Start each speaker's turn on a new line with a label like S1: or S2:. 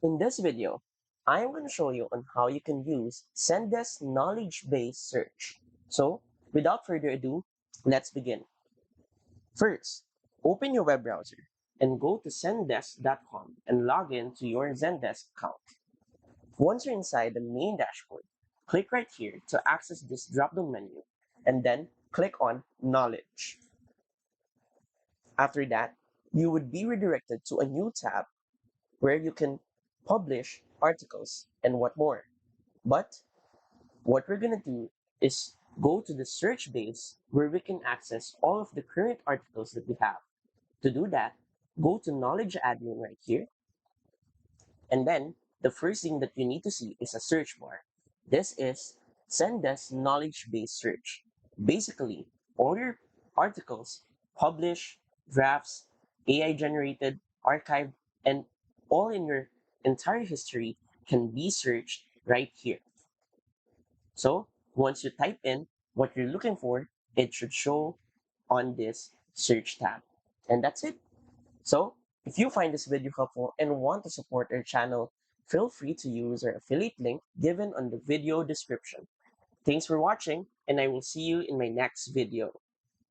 S1: In this video, I'm going to show you on how you can use Zendesk Knowledge Base search. So, without further ado, let's begin. First, open your web browser and go to zendesk.com and log in to your Zendesk account. Once you're inside the main dashboard, click right here to access this drop-down menu and then click on Knowledge. After that, you would be redirected to a new tab where you can publish articles and what more. But what we're going to do is go to the search base where we can access all of the current articles that we have. To do that, go to Knowledge Admin right here. And then the first thing that you need to see is a search bar. This is Zendesk Knowledge Base Search. Basically, all your articles, published, drafts, AI generated, archived, and all in your entire history can be searched right here. So once you type in what you're looking for, it should show on this search tab. And that's it. So if you find this video helpful and want to support our channel, feel free to use our affiliate link given on the video description. Thanks for watching, and I will see you in my next video.